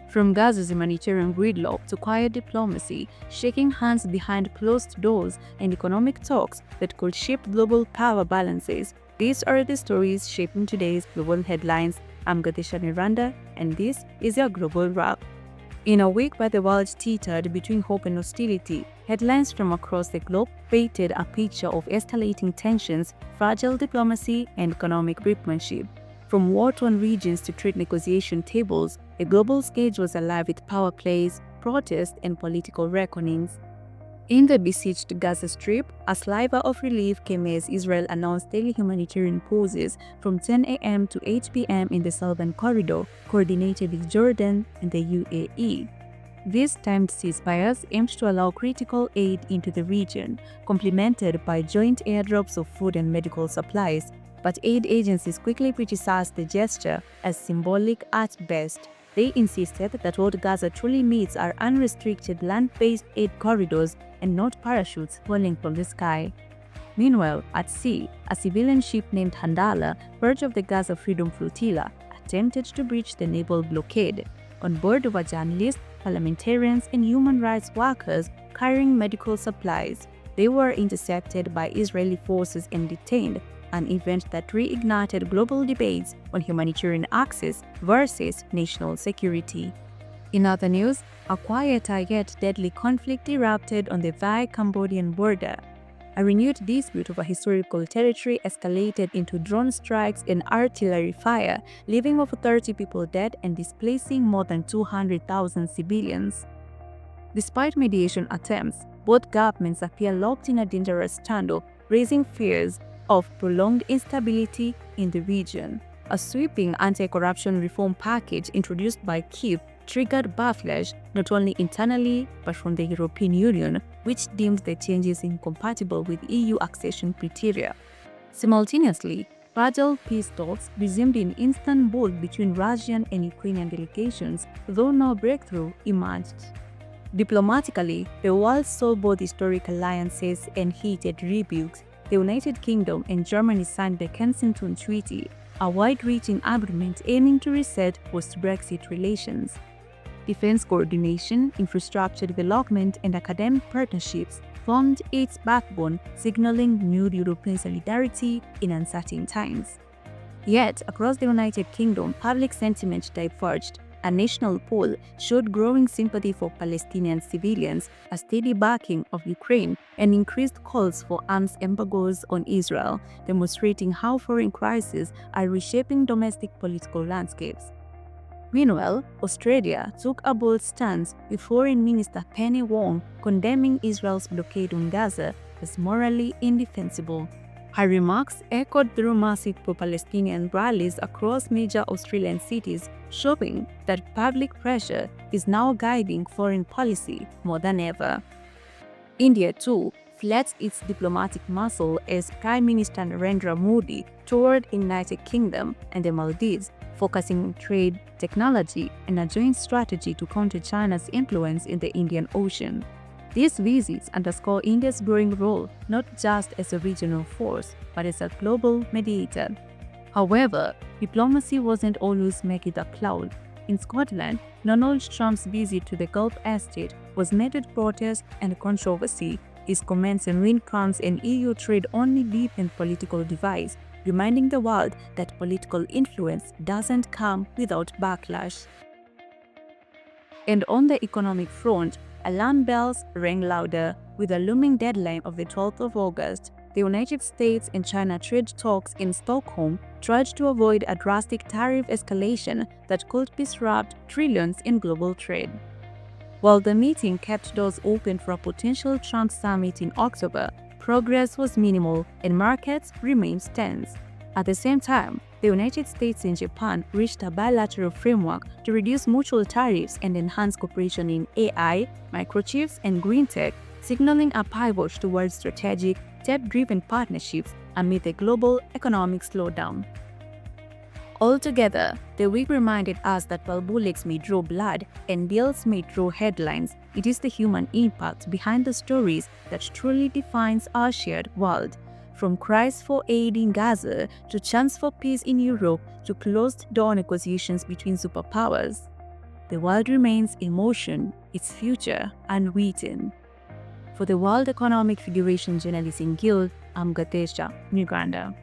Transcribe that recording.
From Gaza's humanitarian gridlock to quiet diplomacy, shaking hands behind closed doors, and economic talks that could shape global power balances, these are the stories shaping today's global headlines. I'm Gathecha Miranda, and this is your Global Wrap. In a week where the world teetered between hope and hostility, headlines from across the globe painted a picture of escalating tensions, fragile diplomacy, and economic brinkmanship. From war-torn regions to trade negotiation tables, the global stage was alive with power plays, protests, and political reckonings. In the besieged Gaza Strip, a sliver of relief came as Israel announced daily humanitarian pauses from 10 a.m. to 8 p.m. in the southern corridor, coordinated with Jordan and the UAE. These timed ceasefires aimed to allow critical aid into the region, complemented by joint airdrops of food and medical supplies, but aid agencies quickly criticized the gesture as symbolic at best. They insisted that what Gaza truly needs are unrestricted land-based aid corridors and not parachutes falling from the sky. Meanwhile, at sea, a civilian ship named Handala, part of the Gaza Freedom Flotilla, attempted to breach the naval blockade. On board were journalists, parliamentarians, and human rights workers carrying medical supplies. They were intercepted by Israeli forces and detained, an event that reignited global debates on humanitarian access versus national security. In other news, a quieter yet deadly conflict erupted on the Thai-Cambodian border. A renewed dispute over historical territory escalated into drone strikes and artillery fire, leaving over 30 people dead and displacing more than 200,000 civilians. Despite mediation attempts, both governments appear locked in a dangerous standoff, raising fears of prolonged instability in the region. A sweeping anti-corruption reform package introduced by Kyiv triggered backlash not only internally but from the European Union, which deemed the changes incompatible with EU accession criteria. Simultaneously, fragile peace talks resumed in Istanbul between Russian and Ukrainian delegations, though no breakthrough emerged. Diplomatically, the world saw both historic alliances and heated rebukes. The United Kingdom and Germany signed the Kensington Treaty, a wide-reaching agreement aiming to reset post-Brexit relations. Defense coordination, infrastructure development, and academic partnerships formed its backbone, signaling new European solidarity in uncertain times. Yet, across the United Kingdom, public sentiment diverged. A national poll showed growing sympathy for Palestinian civilians, a steady backing of Ukraine, and increased calls for arms embargoes on Israel, demonstrating how foreign crises are reshaping domestic political landscapes. Meanwhile, Australia took a bold stance, with Foreign Minister Penny Wong condemning Israel's blockade on Gaza as morally indefensible. Her remarks echoed through massive pro-Palestinian rallies across major Australian cities, showing that public pressure is now guiding foreign policy more than ever. India, too, flexed its diplomatic muscle as Prime Minister Narendra Modi toured the United Kingdom and the Maldives, focusing on trade, technology, and a joint strategy to counter China's influence in the Indian Ocean. These visits underscore India's growing role not just as a regional force, but as a global mediator. However, diplomacy wasn't always make it a cloud. In Scotland, Donald Trump's visit to the Gulf estate was met with protest and controversy. His comments on wind farms and EU trade only deepened political divides, reminding the world that political influence doesn't come without backlash. And on the economic front, alarm bells rang louder. With a looming deadline of the 12th of August, the United States and China trade talks in Stockholm tried to avoid a drastic tariff escalation that could disrupt trillions in global trade. While the meeting kept doors open for a potential Trump summit in October, progress was minimal and markets remained tense. At the same time, the United States and Japan reached a bilateral framework to reduce mutual tariffs and enhance cooperation in AI, microchips, and green tech, signaling a pivot towards strategic, tech-driven partnerships amid the global economic slowdown. Altogether, the week reminded us that while bullets may draw blood and deals may draw headlines, it is the human impact behind the stories that truly defines our shared world. From cries for aid in Gaza to chants for peace in Europe to closed-door negotiations between superpowers. the world remains in motion, its future unwritten. For the World Economic Federation Journalism Guild, I'm Gathecha, Miranda.